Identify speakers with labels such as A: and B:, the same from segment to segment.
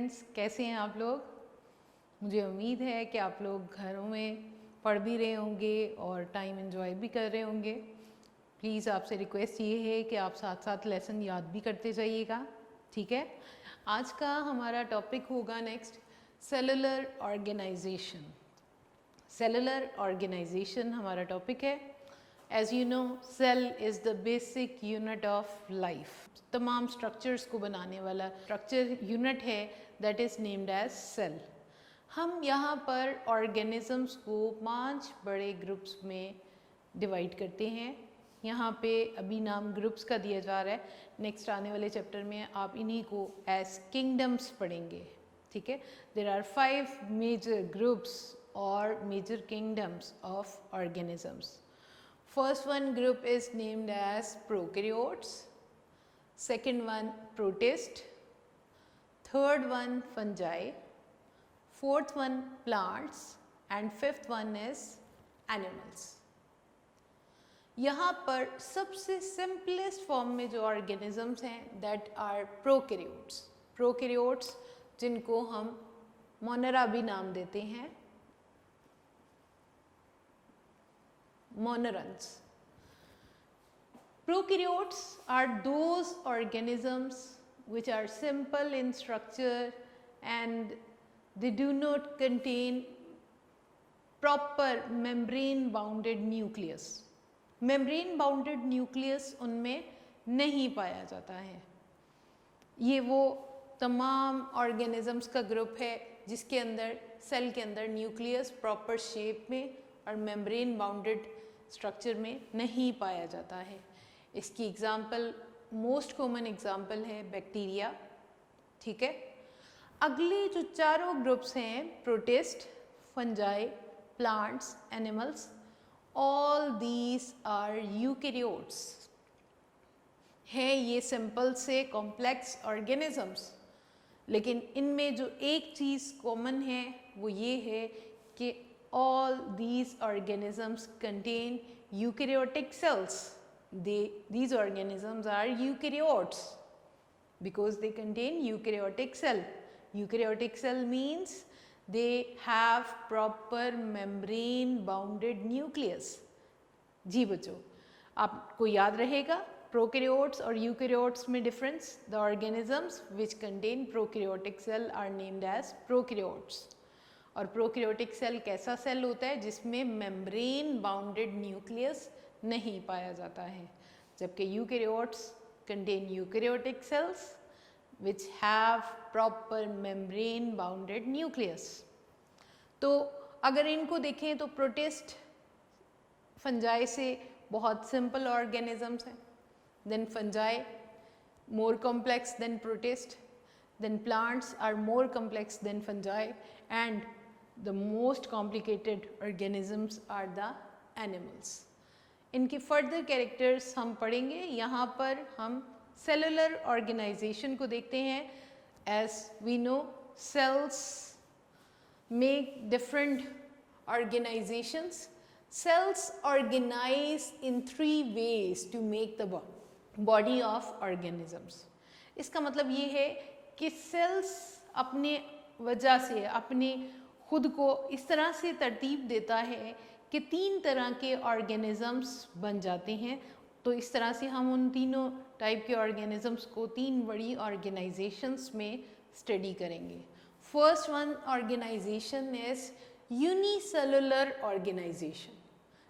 A: Students, कैसे हैं आप लोग? मुझे उम्मीद है कि आप लोग घरों में पढ़ भी रहे होंगे और टाइम एंजॉय भी कर रहे होंगे। प्लीज़ आपसे रिक्वेस्ट ये है कि आप साथ साथ लेसन याद भी करते जाइएगा, ठीक है? आज का हमारा टॉपिक होगा next cellular organisation. Cellular organisation हमारा टॉपिक है। As you know, cell is the basic unit of life. तमाम स्ट्रक्चर्स को बनाने वाला स्ट्रक्चर यूनिट है that is named as cell. हम यहाँ पर ऑर्गेनिजम्स को 5 बड़े ग्रुप्स में डिवाइड करते हैं। यहाँ पे अभी नाम ग्रुप्स का दिया जा रहा है, नेक्स्ट आने वाले चैप्टर में आप इन्हीं को एज किंगडम्स पढ़ेंगे, ठीक है? देयर आर 5 मेजर ग्रुप्स और major kingdoms of organisms. First one group is named as prokaryotes, second one protist, third one fungi, fourth one plants and fifth one is animals. यहाँ पर सबसे simplest form में जो organisms हैं that are prokaryotes. Prokaryotes जिनको हम Monera भी नाम देते हैं, monerans. Prokaryotes are those organisms which are simple in structure and they do not contain proper membrane bounded nucleus. Membrane bounded nucleus उनमें नहीं पाया जाता है। ये वो तमाम organisms का ग्रुप है जिसके अंदर सेल के अंदर न्यूक्लियस प्रॉपर शेप में और मेम्ब्रेन बाउंडेड स्ट्रक्चर में नहीं पाया जाता है। इसकी एग्जाम्पल, मोस्ट कॉमन एग्जाम्पल है बैक्टीरिया, ठीक है? अगले जो चारों ग्रुप्स हैं, protist, fungi, plants, animals, all these are eukaryotes. हैं ये सिंपल से कॉम्प्लेक्स ऑर्गेनिजम्स, लेकिन इनमें जो एक चीज़ कॉमन है वो ये है कि all these organisms contain eukaryotic cells. These organisms are eukaryotes because they contain eukaryotic cell. Eukaryotic cell means they have proper membrane bounded nucleus. जी बच्चों, आपको याद रहेगा prokaryotes और eukaryotes में difference. The organisms which contain prokaryotic cell are named as prokaryotes. और prokaryotic cell कैसा cell होता है जिसमें मेम्ब्रेन बाउंडेड न्यूक्लियस नहीं पाया जाता है, जबकि eukaryotes contain eukaryotic cells which have proper membrane bounded nucleus. तो अगर इनको देखें तो प्रोटिस्ट फंजाई से बहुत सिंपल ऑर्गेनिजम्स हैं, then fungi more complex than protist, then plants are more complex than fungi, and the most complicated organisms are the animals. इनकी further characters हम पढ़ेंगे. यहाँ पर हम सेलुलर ऑर्गेनाइजेशन को देखते हैं. As we know, cells make different organisations. Cells organize in 3 ways to make the body of organisms. इसका मतलब ये है कि सेल्स अपने वजह से अपने खुद को इस तरह से तरतीब देता है कि 3 तरह के ऑर्गेनिजम्स बन जाते हैं. तो इस तरह से हम उन तीनों टाइप के ऑर्गेनिजम्स को 3 बड़ी ऑर्गेनाइजेशंस में स्टडी करेंगे. First one organisation is unicellular organisation.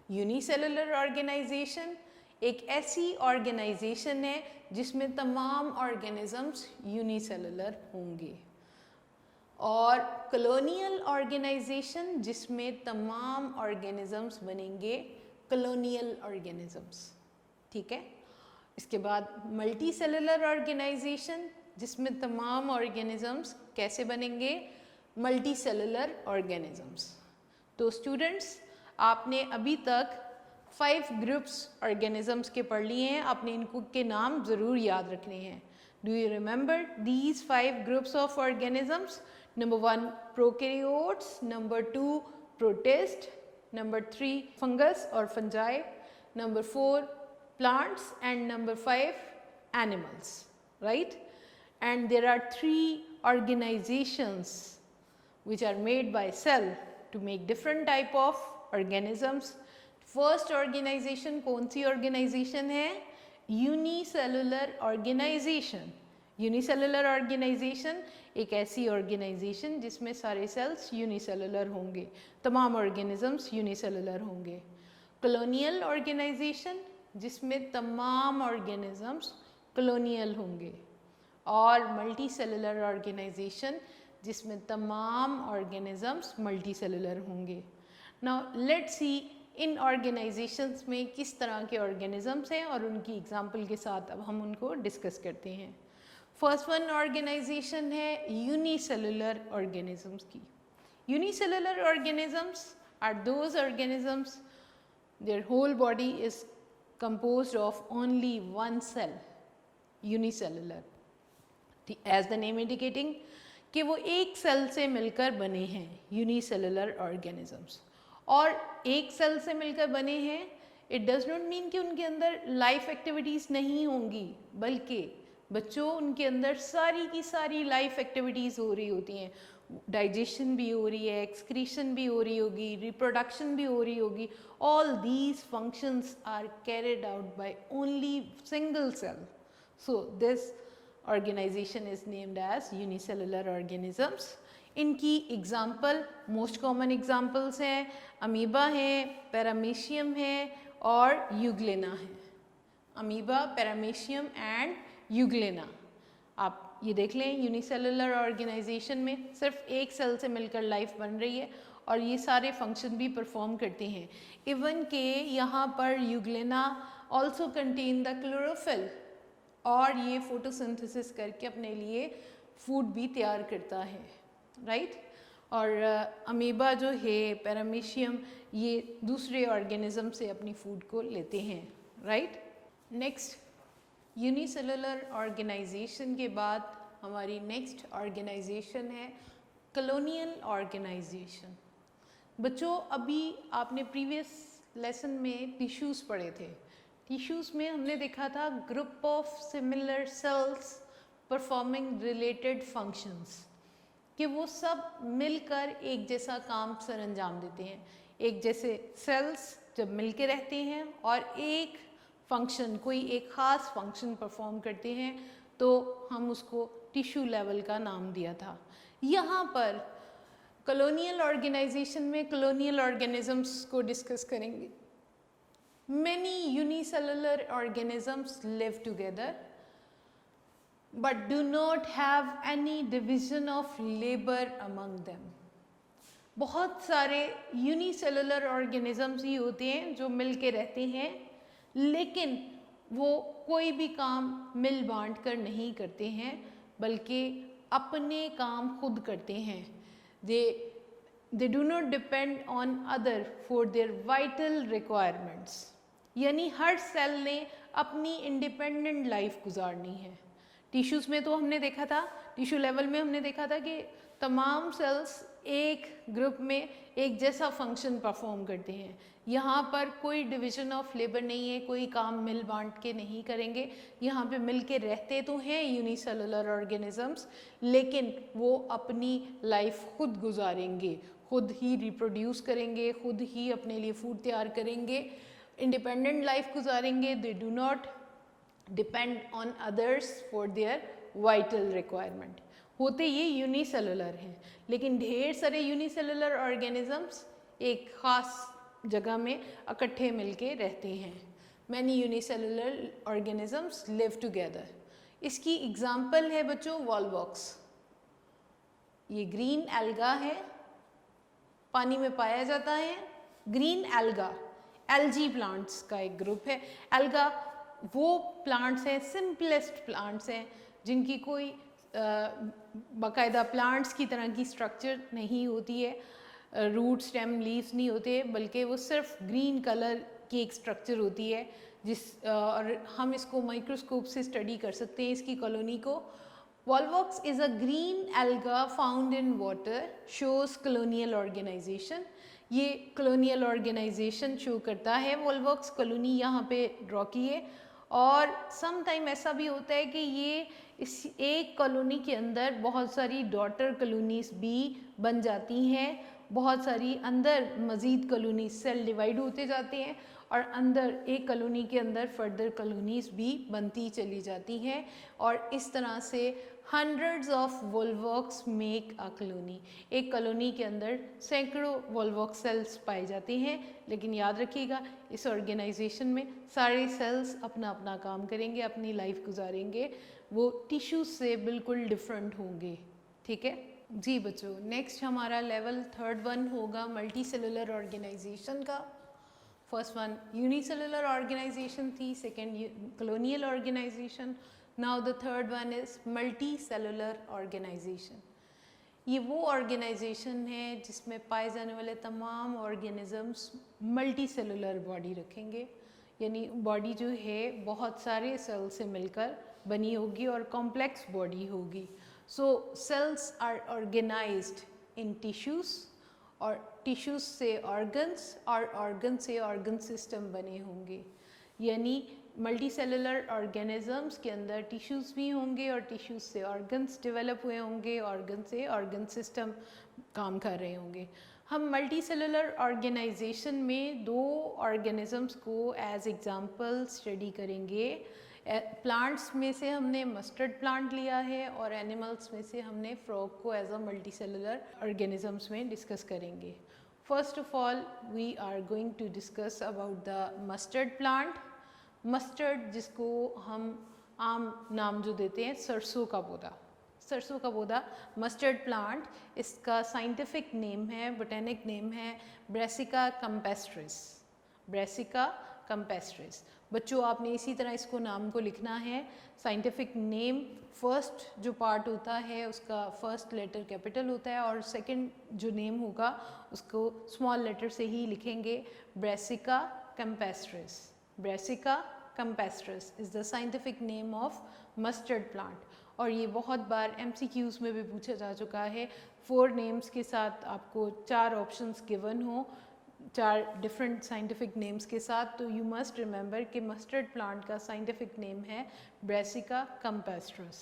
A: Unicellular organisation एक ऐसी ऑर्गेनाइजेशन है जिसमें तमाम ऑर्गेनिजम्स यूनिसेलुलर होंगे. और कॉलोनियल ऑर्गेनाइजेशन जिसमें तमाम ऑर्गेनिजम्स बनेंगे कॉलोनियल ऑर्गेनिजम्स, ठीक है. इसके बाद मल्टी सेलुलर ऑर्गेनाइजेशन जिसमें तमाम ऑर्गेनिजम्स कैसे बनेंगे, मल्टी सेलुलर ऑर्गेनिजम्स. तो स्टूडेंट्स, आपने अभी तक 5 ग्रुप्स ऑर्गेनिजम्स के पढ़ लिए हैं. आपने इनको के नाम ज़रूर याद रखने हैं. Do you remember these 5 groups of organisms? Number 1 prokaryotes, number 2 protist, number 3 fungus और fungi, number 4 plants, and number 5 animals, right? And there are 3 organizations which are made by cell to make different type of organisms. First organization कौन सी organization है? Unicellular organization. Unicellular organisation एक ऐसी organisation जिसमें सारे sales unicellular होंगे, तमाम organisms unicellular होंगे. Colonial organisation जिसमें तमाम ऑर्गेनिजम्स कॉलोनियल होंगे. और मल्टी सेलुलर ऑर्गेनाइजेशन जिसमें तमाम ऑर्गेनिजम्स मल्टी सेलुलर होंगे. Now let's see in organisations में किस तरह के ऑर्गेनिजम्स हैं और उनकी एग्जांपल के साथ अब हम उनको डिस्कस करते हैं. फर्स्ट वन ऑर्गेनाइजेशन है यूनिसेलुलर ऑर्गेनिजम्स की. Unicellular organisms are those organisms their whole body is composed of only one cell, unicellular. As the name indicating कि वो एक सेल से मिलकर बने हैं, यूनिसेलुलर ऑर्गेनिजम्स. और एक सेल से मिलकर बने हैं, इट डज नॉट मीन कि उनके अंदर लाइफ एक्टिविटीज़ नहीं होंगी, बल्कि बच्चों उनके अंदर सारी की सारी लाइफ एक्टिविटीज़ हो रही होती हैं. डाइजेशन भी हो रही है, एक्सक्रीशन भी हो रही होगी, रिप्रोडक्शन भी हो रही होगी. All these functions are carried out by only single cell. So this organization is named as unicellular organisms. इनकी एग्जाम्पल मोस्ट कॉमन एग्जाम्पल्स हैं अमीबा है, पैरामीशियम है और यूग्लेना है. Amoeba, paramecium and euglena. आप ये देख लें, यूनिसेलुलर ऑर्गेनाइजेशन में सिर्फ एक सेल से मिलकर लाइफ बन रही है और ये सारे फंक्शन भी परफॉर्म करते हैं. इवन के यहाँ पर euglena also contain the chlorophyll और ये फोटोसिंथेसिस करके अपने लिए फूड भी तैयार करता है, राइट. और अमीबा जो है, पैरामीशियम, ये दूसरे ऑर्गेनिज्म से अपनी फूड को लेते हैं, राइट. नेक्स्ट यूनिसेलुलर ऑर्गेनाइजेशन के बाद हमारी नेक्स्ट ऑर्गेनाइजेशन है कॉलोनियल ऑर्गेनाइजेशन. बच्चों अभी आपने प्रीवियस लेसन में टिश्यूज़ पढ़े थे. टिश्यूज़ में हमने देखा था group of similar sales performing related functions, कि वो सब मिलकर एक जैसा काम सर अंजाम देते हैं. एक जैसे सेल्स जब मिलके रहते हैं और एक फंक्शन, कोई एक ख़ास फंक्शन परफॉर्म करते हैं, तो हम उसको टिश्यू लेवल का नाम दिया था. यहाँ पर कॉलोनियल ऑर्गेनाइजेशन में कॉलोनियल ऑर्गेनिजम्स को डिस्कस करेंगे. Many unicellular organisms live together but do not have any division of labour among them. बहुत सारे यूनिसेलुलर ऑर्गेनिजम्स ही होते हैं जो मिल के रहते हैं, लेकिन वो कोई भी काम मिल बांट कर नहीं करते हैं, बल्कि अपने काम खुद करते हैं. They do not depend on other for their vital requirements. यानी हर सेल ने अपनी इंडिपेंडेंट लाइफ गुजारनी है. टिश्यूज़ में तो हमने देखा था, टिश्यू लेवल में हमने देखा था कि तमाम सेल्स एक ग्रुप में एक जैसा फंक्शन परफॉर्म करते हैं. यहाँ पर कोई डिवीज़न ऑफ लेबर नहीं है, कोई काम मिल बांट के नहीं करेंगे. यहाँ पे मिल के रहते तो हैं यूनिसेलुलर ऑर्गेनिजम्स, लेकिन वो अपनी लाइफ खुद गुजारेंगे, खुद ही रिप्रोड्यूस करेंगे, खुद ही अपने लिए फूड तैयार करेंगे, इंडिपेंडेंट लाइफ गुजारेंगे. They do not depend on others for their vital requirement. होते ये यूनिसेलुलर हैं, लेकिन ढेर सारे यूनिसेलुलर ऑर्गेनिजम्स एक ख़ास जगह में इकट्ठे मिलके रहते हैं. Many unicellular organisms live together. इसकी एग्जाम्पल है बच्चों वॉलवॉक्स. ये ग्रीन एल्गा है, पानी में पाया जाता है. ग्रीन एल्गा एल्जी प्लांट्स का एक ग्रुप है. एल्गा वो प्लांट्स हैं, सिंपलेस्ट प्लांट्स हैं, जिनकी कोई बाकायदा प्लांट्स की तरह की स्ट्रक्चर नहीं होती है. रूट, स्टेम, लीव्स नहीं होते, बल्कि वो सिर्फ ग्रीन कलर की एक स्ट्रक्चर होती है, और हम इसको माइक्रोस्कोप से स्टडी कर सकते हैं इसकी कॉलोनी को. Volvox is a green alga found in water, shows colonial organisation. ये कॉलोनियल ऑर्गेनाइजेशन शो करता है. वॉलवॉक्स कॉलोनी यहाँ पे ड्रॉ की है और सम टाइम ऐसा भी होता है कि ये इस एक कॉलोनी के अंदर बहुत सारी डॉटर कॉलोनीज भी बन जाती हैं, बहुत सारी अंदर मज़ीद कॉलोनी सेल डिवाइड होते जाते हैं और अंदर एक कॉलोनी के अंदर फर्दर कॉलोनीज भी बनती चली जाती हैं और इस तरह से hundreds of volvox make a colony. एक कॉलोनी के अंदर सैकड़ों वोल्वॉक्स सेल्स पाए जाते हैं, लेकिन याद रखिएगा इस ऑर्गेनाइजेशन में सारे सेल्स अपना अपना काम करेंगे, अपनी लाइफ गुजारेंगे, वो टिश्यूज से बिल्कुल डिफरेंट होंगे। ठीक है जी बच्चों, नेक्स्ट हमारा लेवल 3rd वन होगा मल्टी सेलुलर ऑर्गेनाइजेशन का। फर्स्ट वन यूनिसेलुलर ऑर्गेनाइजेशन थी, second colonial organisation, now the third one is multicellular organisation. ये वो ऑर्गेनाइजेशन है जिसमें पाए जाने वाले तमाम ऑर्गेनिजम्स मल्टी सेलुलर बॉडी रखेंगे, यानी बॉडी जो है बहुत सारे सेल से मिलकर बनी होगी और कॉम्प्लेक्स बॉडी होगी। So cells are organised in tissues और टिश्यूज़ से ऑर्गन्स और ऑर्गन से ऑर्गन सिस्टम बने होंगे, यानी मल्टी सेलुलर ऑर्गेनिजम्स के अंदर टिश्यूज़ भी होंगे और टिश्यूज़ से ऑर्गन्स डेवलप हुए होंगे, ऑर्गन से ऑर्गन सिस्टम काम कर रहे होंगे। हम मल्टी सेलुलर ऑर्गेनाइजेशन में दो ऑर्गेनिजम्स को एज एग्जांपल स्टडी करेंगे। प्लांट्स में से हमने मस्टर्ड प्लांट लिया है और एनिमल्स में से हमने फ्रॉग को as a multicellular organisms में डिस्कस करेंगे। First of all we are going to discuss about the mustard plant. Mustard, जिसको हम आम नाम जो देते हैं सरसों का पौधा, सरसों का पौधा मस्टर्ड प्लांट, इसका साइंटिफिक नेम है, बोटेनिक नेम है ब्रेसिका कैम्पेस्ट्रिस। Brassica campestris. बच्चों आपने इसी तरह इसको नाम को लिखना है, साइंटिफिक नेम फर्स्ट जो पार्ट होता है उसका फर्स्ट लेटर कैपिटल होता है और सेकंड जो नेम होगा उसको स्मॉल लेटर से ही लिखेंगे, Brassica campestris. Brassica campestris is the scientific name of mustard plant और ये बहुत बार MCQs में भी पूछा जा चुका है। 4 नेम्स के साथ आपको 4 ऑप्शंस गिवन हो, 4 डिफरेंट साइंटिफिक नेम्स के साथ, तो यू मस्ट रिमेंबर कि मस्टर्ड प्लांट का साइंटिफिक नेम है ब्रेसिका कैम्पेस्ट्रिस,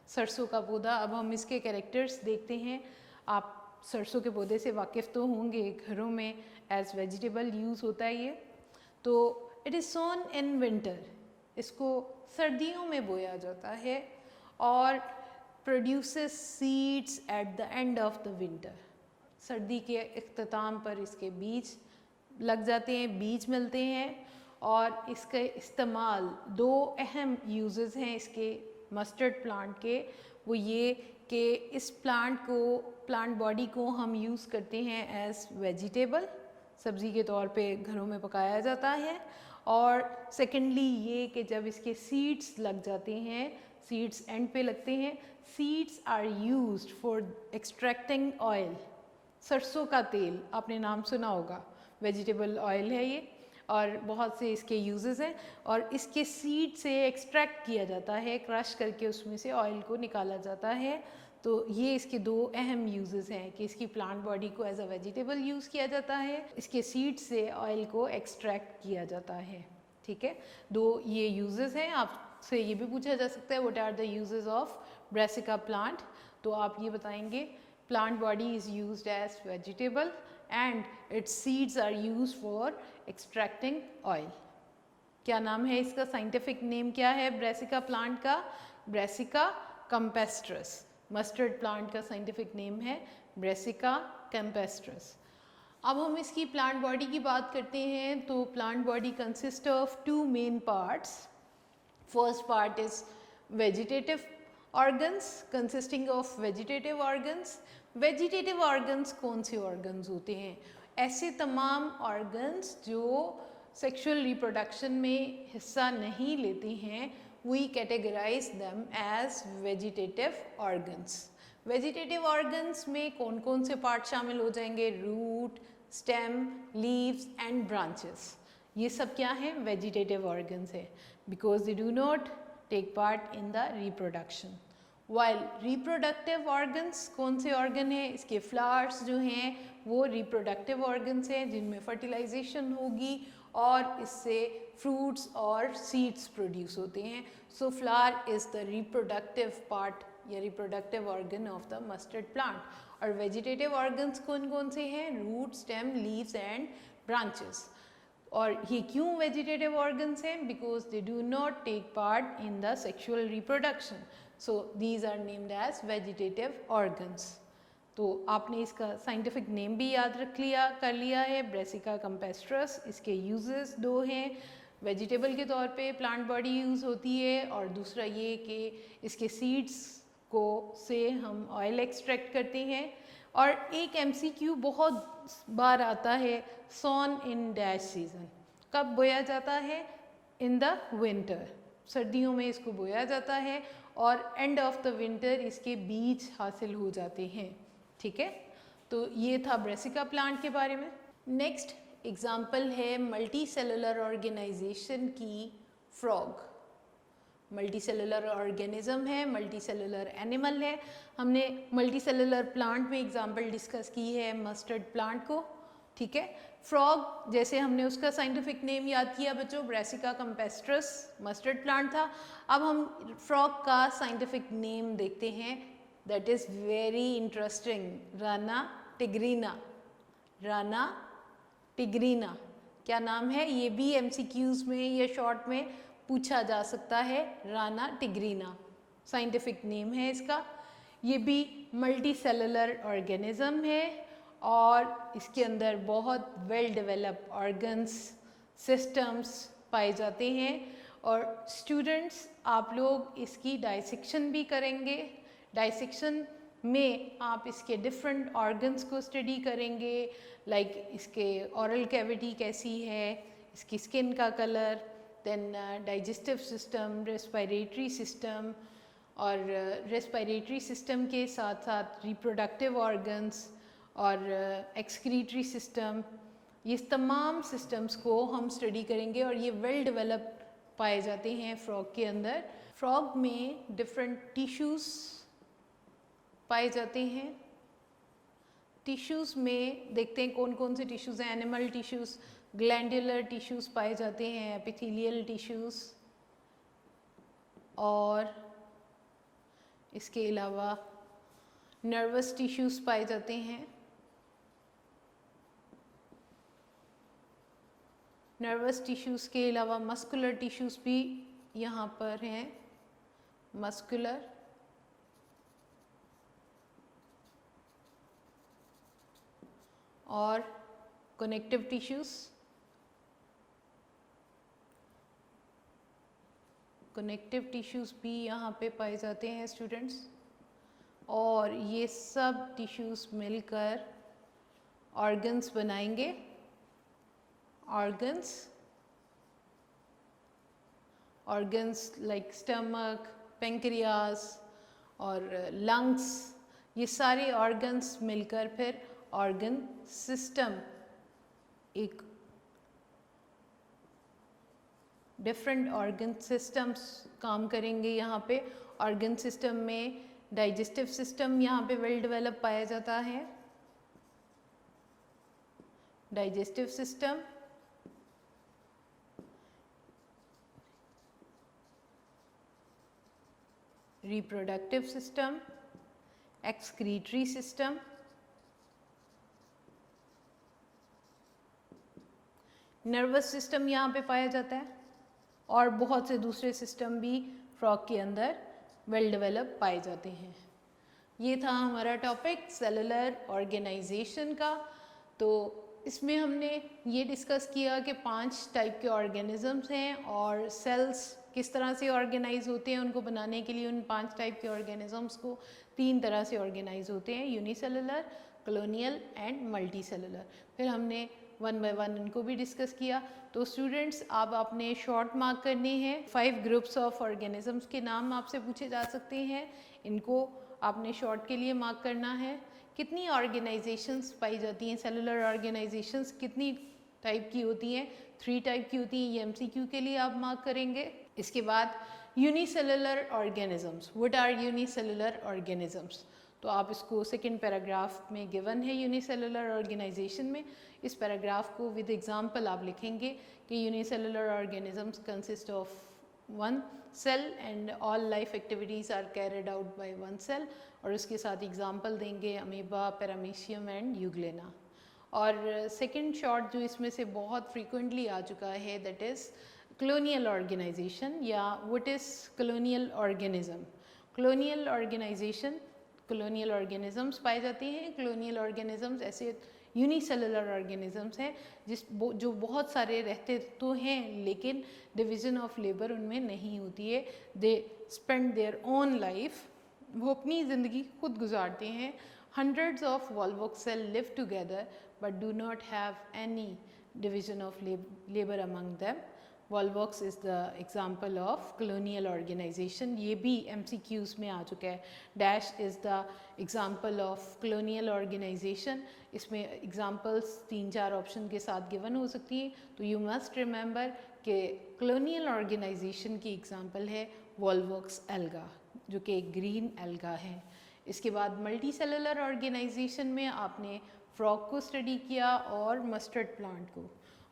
A: सरसों का पौधा। अब हम इसके कैरेक्टर्स देखते हैं। आप सरसों के पौधे से वाकिफ़ तो होंगे, घरों में एज वेजिटेबल यूज़ होता है ये। तो it is sown in winter, इसको सर्दियों में बोया जाता है और produces seeds at the end of the winter. सर्दी के इख्तिताम पर इसके बीज लग जाते हैं, बीज मिलते हैं और इसका इस्तेमाल 2 अहम यूजेस हैं इसके मस्टर्ड प्लांट के। वो ये कि इस प्लांट बॉडी को हम यूज़ करते हैं एज वेजिटेबल, सब्ज़ी के तौर पे घरों में पकाया जाता है। और सेकेंडली ये कि जब इसके सीड्स लग जाते हैं, सीड्स एंड पे लगते हैं, seeds are used for extracting oil. सरसों का तेल आपने नाम सुना होगा, वेजिटेबल ऑयल है ये और बहुत से इसके यूजेस हैं और इसके सीड से एक्सट्रैक्ट किया जाता है, क्रश करके उसमें से ऑयल को निकाला जाता है। तो ये इसके 2 अहम यूजेस हैं कि इसकी प्लांट बॉडी को एज अ वेजिटेबल यूज़ किया जाता है, इसके सीड से ऑयल को एक्सट्रैक्ट किया जाता है। ठीक है, 2 ये यूजेस हैं। आपसे ये भी पूछा जा सकता है what are the uses of brassica plant, तो आप ये बताएंगे plant body is used as vegetable and its seeds are used for extracting oil. क्या नाम है इसका, साइंटिफिक नेम क्या है ब्रेसिका प्लांट का? Brassica campestris. मस्टर्ड प्लांट का साइंटिफिक नेम है ब्रेसिका कैम्पेस्ट्रिस। अब हम इसकी प्लांट बॉडी की बात करते हैं तो plant body consist of 2 main parts. First part is vegetative organs consisting of vegetative organs. Vegetative organs कौन से ऑर्गन्स होते हैं? ऐसे तमाम ऑर्गन्स जो सेक्सुअल रिप्रोडक्शन में हिस्सा नहीं लेते हैं, we categorise them as vegetative organs. Vegetative organs में कौन कौन से पार्ट शामिल हो जाएंगे? Root, stem, leaves and branches. ये सब क्या हैं? वेजिटेटिव ऑर्गन्स है, because they do not take part in the reproduction. While reproductive organs कौन से ऑर्गन है? इसके फ्लावर्स जो हैं वो रिप्रोडक्टिव ऑर्गन्स हैं जिनमें फर्टिलाइजेशन होगी और इससे फ्रूट्स और सीड्स प्रोड्यूस होते हैं। So flower is the reproductive part या reproductive organ of the mustard plant. और वेजिटेटिव ऑर्गन्स कौन कौन से हैं? Root, stem, leaves and branches. और ये क्यों वेजिटेटिव ऑर्गन्स हैं? Because they do not take part in the sexual reproduction, so these are named as vegetative organs. तो आपने इसका साइंटिफिक नेम भी याद कर लिया है, ब्रेसिका कैम्पेस्ट्रस। इसके यूजेस दो हैं, वेजिटेबल के तौर पे प्लांट बॉडी यूज़ होती है, और दूसरा ये कि इसके सीड्स को से हम ऑयल एक्सट्रैक्ट करते हैं। और एक MCQ बहुत बार आता है, सॉन इन डैश सीजन। कब बोया जाता है? इन द विंटर, सर्दियों में इसको बोया जाता है, और एंड ऑफ द विंटर इसके बीज हासिल हो जाते हैं। ठीक है, तो ये था ब्रेसिका प्लांट के बारे में। नेक्स्ट एग्जाम्पल है मल्टी सेलुलर ऑर्गेनाइजेशन की फ्रॉग। मल्टी सेलुलर ऑर्गेनिज्म है, मल्टी सेलुलर एनिमल है। हमने मल्टी सेलुलर प्लांट में एग्जाम्पल डिस्कस की है मस्टर्ड प्लांट को। ठीक है, फ्रॉग जैसे हमने उसका साइंटिफिक नेम याद किया बच्चों, ब्रेसिका कैम्पेस्ट्रस मस्टर्ड प्लांट था। अब हम फ्रॉग का साइंटिफिक नेम देखते हैं, that is very interesting, Rana tigrina. Rana tigrina क्या नाम है? ये भी MCQs में या शॉर्ट में पूछा जा सकता है, राना टिग्रीना साइंटिफिक नेम है इसका। ये भी मल्टी सेलुलर ऑर्गेनिज्म है, और इसके अंदर बहुत वेल डेवलप्ड ऑर्गन्स सिस्टम्स पाए जाते हैं। और स्टूडेंट्स आप लोग इसकी डाइसेक्शन भी करेंगे। डाइसेक्शन में आप इसके डिफरेंट ऑर्गन्स को स्टडी करेंगे, लाइक इसके ओरल कैविटी कैसी है, इसकी स्किन का colour, then digestive system, respiratory system, और रेस्पिरेटरी सिस्टम के साथ साथ रिप्रोडक्टिव ऑर्गन्स और एक्सक्रीटरी सिस्टम, ये तमाम सिस्टम्स को हम स्टडी करेंगे, और ये वेल डेवलप्ड पाए जाते हैं फ्रॉग के अंदर। फ्रॉग में डिफरेंट टिश्यूज़ पाए जाते हैं। टिश्यूज़ में देखते हैं कौन कौन से टिश्यूज़ हैं। एनिमल टिश्यूज़, ग्लैंडुलर टिश्यूज़ पाए जाते हैं, एपिथेलियल टिश्यूज़, और इसके अलावा नर्वस टिश्यूज़ पाए जाते हैं। नर्वस टिश्यूज़ के अलावा मस्कुलर टिश्यूज़ भी यहाँ पर हैं, मस्कुलर, और कनेक्टिव टिश्यूज़। कनेक्टिव टिश्यूज़ भी यहाँ पे पाए जाते हैं स्टूडेंट्स, और ये सब टिश्यूज़ मिलकर ऑर्गन्स बनाएंगे। ऑर्गन्स लाइक स्टमक, पेंक्रियास और लंग्स, ये सारे ऑर्गन्स मिलकर फिर ऑर्गन सिस्टम, एक डिफरेंट ऑर्गन सिस्टम्स काम करेंगे यहाँ पे। ऑर्गन सिस्टम में डाइजेस्टिव सिस्टम यहाँ पे वेल डेवलप पाया जाता है। Digestive system, reproductive system, excretory system, nervous system यहाँ पे पाया जाता है, और बहुत से दूसरे सिस्टम भी फ्रॉग के अंदर वेल डेवलप पाए जाते हैं। ये था हमारा टॉपिक सेलुलर ऑर्गेनाइजेशन का। तो इसमें हमने ये डिस्कस किया कि 5 टाइप के ऑर्गेनिजम्स हैं, और सेल्स किस तरह से ऑर्गेनाइज होते हैं। उनको बनाने के लिए उन 5 टाइप के ऑर्गेनिजम्स को 3 तरह से ऑर्गेनाइज होते हैं, unicellular, colonial and multi cellular. फिर हमने 1 बाय 1 इनको भी डिस्कस किया। तो स्टूडेंट्स आप अपने शॉर्ट मार्क करने हैं। 5 ग्रुप्स ऑफ ऑर्गेनिजम्स के नाम आपसे पूछे जा सकते हैं, इनको आपने शॉर्ट के लिए मार्क करना है। कितनी ऑर्गेनाइजेशंस पाई जाती हैं, सेलुलर ऑर्गेनाइजेशंस कितनी टाइप की होती हैं? 3 टाइप की होती हैं। ये MCQ के लिए आप मार्क करेंगे। इसके बाद unicellular organisms, what are unicellular organisms? तो आप इसको सेकेंड पैराग्राफ में गिवन है यूनिसेलुलर ऑर्गेनाइजेशन में। इस पैराग्राफ को विद एग्जांपल आप लिखेंगे कि unicellular organisms consist of one cell and all life activities are carried out by one cell, और उसके साथ एग्जांपल देंगे अमीबा, पैरामीशियम एंड यूग्लेना। और सेकंड शॉर्ट जो इसमें से बहुत फ्रीक्वेंटली आ चुका है दैट इज़ कॉलोनियल ऑर्गेनाइजेशन या what is colonial organism. Colonial organisation, colonial organisms पाए जाते हैं। कॉलोनियल ऑर्गेनिजम्स ऐसे यूनिसेलुलर ऑर्गेनिजम्स हैं जो बहुत सारे रहते तो हैं लेकिन डिवीज़न ऑफ लेबर उनमें नहीं होती है। They spend their own life, वो अपनी ज़िंदगी खुद गुजारते हैं। Hundreds of volvox cell live together but do not have any division of labor among them. Volvox is the example of colonial organization. ये भी MCQs में आ चुका है. Dash is the example of colonial organization. इसमें examples 3-4 option के साथ given हो सकती है. तो you must remember कि colonial organization की example है Volvox alga जो कि एक green alga है. इसके बाद मल्टी सेलुलर ऑर्गेनाइजेशन में आपने फ्रॉग को स्टडी किया और मस्टर्ड प्लांट को।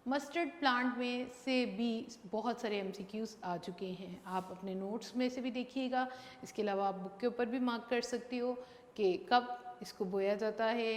A: मस्टर्ड प्लांट में से भी बहुत सारे MCQs आ चुके हैं, आप अपने नोट्स में से भी देखिएगा। इसके अलावा आप बुक के ऊपर भी मार्क कर सकते हो कि कब इसको बोया जाता है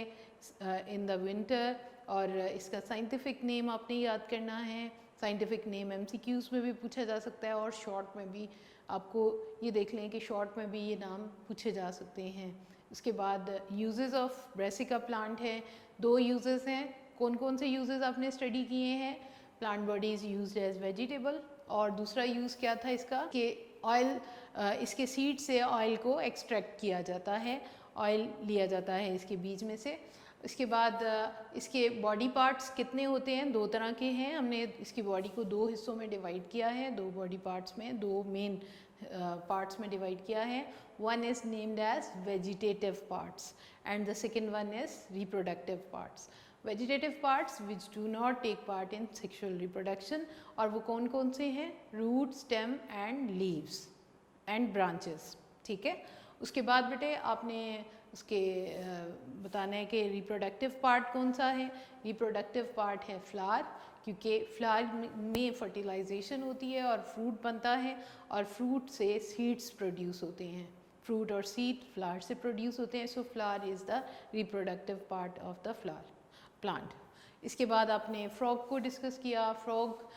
A: इन द विंटर, और इसका साइंटिफिक नेम आपने याद करना है। साइंटिफिक नेम MCQs में भी पूछा जा सकता है और शॉर्ट में भी आपको ये देख लें कि शॉर्ट में भी ये नाम पूछे जा सकते हैं। उसके बाद यूजेस ऑफ ब्रेसिका प्लांट है, 2 यूजेस हैं। कौन कौन से यूजेस आपने स्टडी किए हैं? Plant body is used as vegetable, और दूसरा यूज़ क्या था इसका कि ऑयल, इसके सीड से ऑयल को एक्सट्रैक्ट किया जाता है, ऑयल लिया जाता है इसके बीज में से। इसके बाद इसके बॉडी पार्ट्स कितने होते हैं? 2 तरह के हैं। हमने इसकी बॉडी को 2 हिस्सों में डिवाइड किया है, 2 बॉडी पार्ट्स में, 2 मेन पार्ट्स में डिवाइड किया है। One is named as vegetative parts and the second one is reproductive parts. Vegetative parts which do not take part in sexual reproduction, और वो कौन कौन से हैं? Root, stem and leaves and branches. ठीक है। उसके बाद बेटे आपने उसके बताना है कि रिप्रोडक्टिव पार्ट कौन सा है। रिप्रोडक्टिव पार्ट है फ्लावर, क्योंकि फ्लावर में फर्टिलाइजेशन होती है और फ्रूट बनता है, और फ्रूट से सीड्स प्रोड्यूस होते हैं। फ्रूट और सीड फ्लावर से प्रोड्यूस होते हैं। So flower is the reproductive part of the flower plant. इसके बाद आपने फ्रॉग को डिस्कस किया। फ्रॉग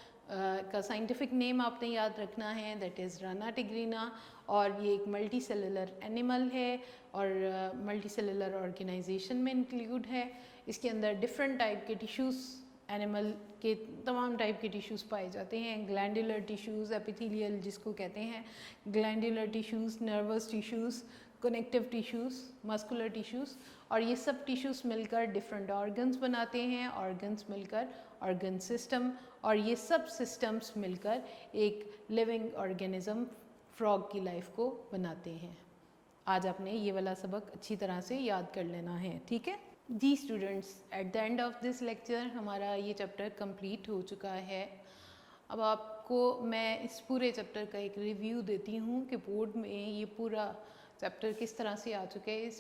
A: का साइंटिफिक नेम आपने याद रखना है, दैट इज़ राना टिग्रीना, और ये एक मल्टी सेलुलर एनिमल है और मल्टी सेलुलर ऑर्गेनाइजेशन में इंक्लूड है। इसके अंदर डिफरेंट टाइप के टिश्यूज़, एनिमल के तमाम टाइप के टिश्यूज़ पाए जाते हैं। ग्लैंडुलर टिश्यूज़, एपिथेलियल जिसको कहते हैं, glandular tissues, nervous tissues, connective tissues, muscular tissues, और ये सब टिश्यूज़ मिलकर डिफरेंट ऑर्गन्स बनाते हैं, ऑर्गन्स मिलकर ऑर्गन सिस्टम, और ये सब सिस्टम्स मिलकर एक लिविंग ऑर्गेनिज्म फ्रॉग की लाइफ को बनाते हैं। आज आपने ये वाला सबक अच्छी तरह से याद कर लेना है, ठीक है जी students. At the end of this lecture हमारा ये चैप्टर कंप्लीट हो चुका है। अब आपको मैं इस पूरे चैप्टर का एक रिव्यू देती हूँ कि बोर्ड में ये पूरा चैप्टर किस तरह से आ चुका है।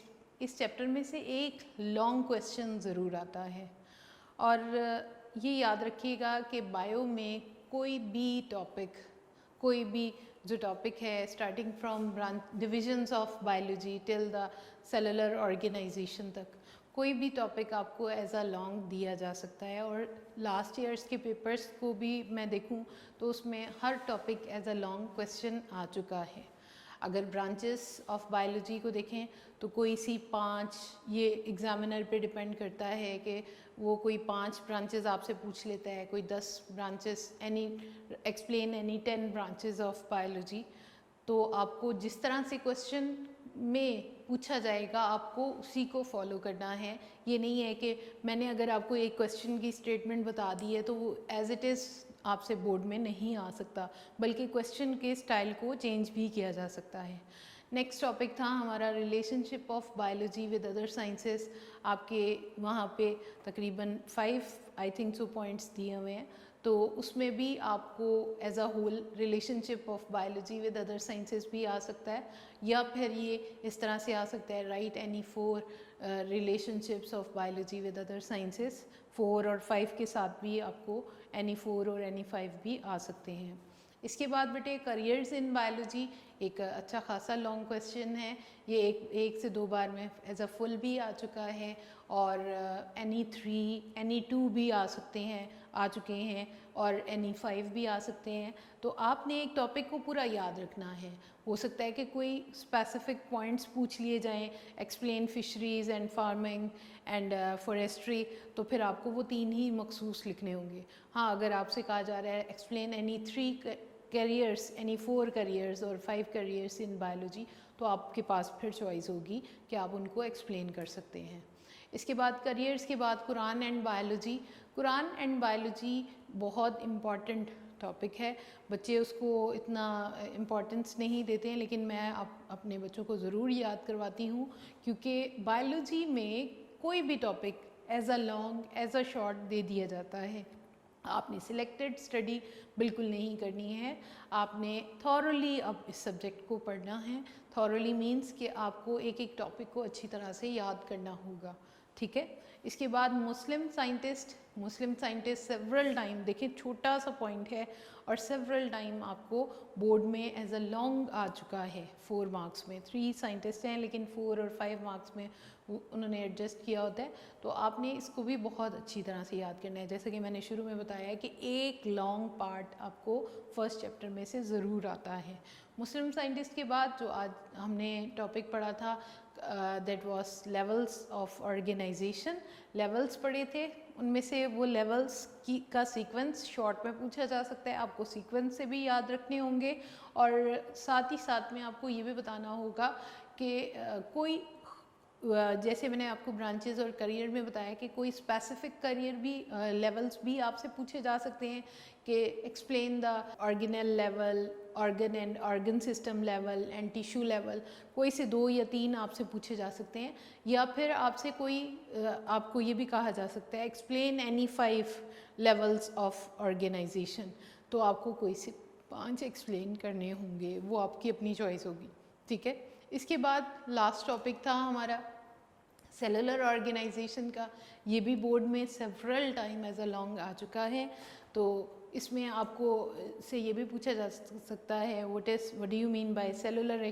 A: इस चैप्टर में से एक लॉन्ग क्वेश्चन ज़रूर आता है, और ये याद रखिएगा कि बायो में कोई भी टॉपिक, कोई भी जो टॉपिक है starting from divisions of biology till the cellular organisation तक, कोई भी टॉपिक आपको एज अ लॉन्ग दिया जा सकता है। और लास्ट ईयर्स के पेपर्स को भी मैं देखूं तो उसमें हर topic as a long question आ चुका है। अगर ब्रांचेस ऑफ बायोलॉजी को देखें तो कोई सी 5, ये एग्जामिनर पे डिपेंड करता है कि वो कोई 5 ब्रांचेस आपसे पूछ लेता है, कोई 10 branches, any explain any 10 branches of biology. तो आपको जिस तरह से क्वेश्चन में पूछा जाएगा आपको उसी को फॉलो करना है। ये नहीं है कि मैंने अगर आपको एक क्वेश्चन की स्टेटमेंट बता दी है तो वो एज इट इज़ आपसे बोर्ड में नहीं आ सकता, बल्कि क्वेश्चन के स्टाइल को चेंज भी किया जा सकता है। नेक्स्ट टॉपिक था हमारा relationship of biology with other sciences. आपके वहाँ पे तकरीबन 5 आई थिंक सो पॉइंट्स दिए हुए हैं, तो उसमें भी आपको as a whole relationship of biology with other sciences भी आ सकता है, या फिर ये इस तरह से आ सकता है, right any 4 relationships of biology with other sciences. 4 और 5 के साथ भी आपको एनी 4 और एनी 5 भी आ सकते हैं। इसके बाद बेटे करियर्स इन बायोलॉजी एक अच्छा खासा लॉन्ग क्वेश्चन है, ये एक से 2 बार में एज अ फुल भी आ चुका है, और एनी 3 एनी 2 भी आ सकते हैं, आ चुके हैं, और एनी 5 भी आ सकते हैं। तो आपने एक टॉपिक को पूरा याद रखना है। हो सकता है कि कोई स्पेसिफिक पॉइंट्स पूछ लिए जाएं, explain fisheries and farming and forestry, तो फिर आपको वो 3 ही मखसूस लिखने होंगे। हाँ, अगर आपसे कहा जा रहा है explain any 3 careers, any 4 careers और 5 करियर्स इन बायोलॉजी, तो आपके पास फिर चॉइस होगी कि आप उनको एक्सप्लेन कर सकते हैं। इसके बाद करियर्स के बाद Quran and biology. Quran and biology बहुत इम्पॉर्टेंट टॉपिक है, बच्चे उसको इतना इम्पोर्टेंस नहीं देते हैं, लेकिन मैं अपने बच्चों को ज़रूर याद करवाती हूँ, क्योंकि बायोलॉजी में कोई भी topic as a long as a short दे दिया जाता है। आपने सिलेक्टेड स्टडी बिल्कुल नहीं करनी है, आपने थॉरली अब इस सब्जेक्ट को पढ़ना है। थॉरली मीन्स कि आपको एक एक टॉपिक को अच्छी तरह से याद करना होगा, ठीक है। इसके बाद मुस्लिम साइंटिस्ट सेवरल टाइम, देखिए छोटा सा पॉइंट है और सेवरल टाइम आपको बोर्ड में एज अ लॉन्ग आ चुका है 4 मार्क्स में। 3 साइंटिस्ट हैं लेकिन 4 और 5 मार्क्स में उन्होंने एडजस्ट किया होता है, तो आपने इसको भी बहुत अच्छी तरह से याद करना है। जैसे कि मैंने शुरू में बताया है कि एक लॉन्ग पार्ट आपको फर्स्ट चैप्टर में से ज़रूर आता है। मुस्लिम साइंटिस्ट के बाद जो आज हमने टॉपिक पढ़ा था that was levels of organisation, levels पढ़े थे, उनमें से वो लेवल्स का सीक्वेंस शॉर्ट में पूछा जा सकता है, आपको सीक्वेंस से भी याद रखने होंगे, और साथ ही साथ में आपको ये भी बताना होगा कि कोई जैसे मैंने आपको ब्रांचेस और करियर में बताया कि कोई स्पेसिफिक करियर भी लेवल्स भी आपसे पूछे जा सकते हैं कि explain the organelle level, organ and organ system level and tissue level, कोई से 2 या 3 आपसे पूछे जा सकते हैं। या फिर आपसे कोई आपको ये भी कहा जा सकता है explain any 5 levels of organisation, तो आपको कोई से 5 एक्सप्लेन करने होंगे, वो आपकी अपनी चॉइस होगी, ठीक है। इसके बाद लास्ट टॉपिक था हमारा सेलुलर ऑर्गेनाइजेशन का, ये भी बोर्ड में several time as a long आ चुका है। तो इसमें आपको से ये भी पूछा जा सकता है what do you mean by cellular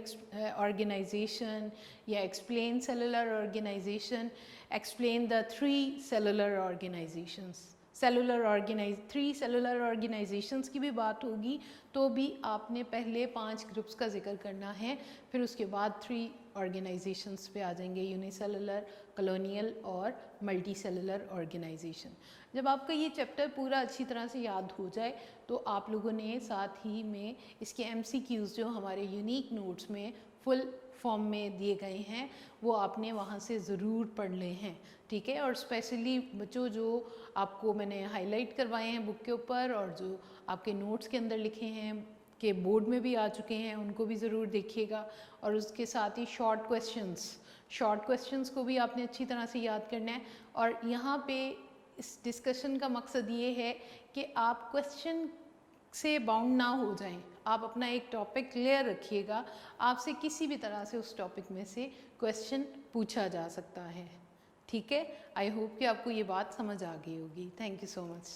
A: organisation, या explain cellular organisation, explain the 3 cellular organisations. 3 cellular organisations की भी बात होगी तो भी आपने पहले 5 ग्रुप्स का जिक्र करना है, फिर उसके बाद 3 ऑर्गेनाइजेशंस पे आ जाएंगे, यूनिसेलुलर, कॉलोनियल और मल्टी सेलुलर ऑर्गेनाइजेशन। जब आपका ये चैप्टर पूरा अच्छी तरह से याद हो जाए तो आप लोगों ने साथ ही में इसके MCQs जो हमारे यूनिक नोट्स में फुल फॉर्म में दिए गए हैं वो आपने वहाँ से ज़रूर पढ़ ले हैं, ठीक है। और स्पेशली बच्चों जो आपको मैंने हाईलाइट करवाए हैं बुक के ऊपर और जो आपके नोट्स के अंदर लिखे हैं के बोर्ड में भी आ चुके हैं, उनको भी ज़रूर देखिएगा। और उसके साथ ही शॉर्ट क्वेश्चंस को भी आपने अच्छी तरह से याद करना है। और यहाँ पे इस डिस्कशन का मकसद ये है कि आप क्वेश्चन से बाउंड ना हो जाएं, आप अपना एक टॉपिक क्लियर रखिएगा, आपसे किसी भी तरह से उस टॉपिक में से क्वेश्चन पूछा जा सकता है, ठीक है। आई होप कि आपको ये बात समझ आ गई होगी। Thank you so much.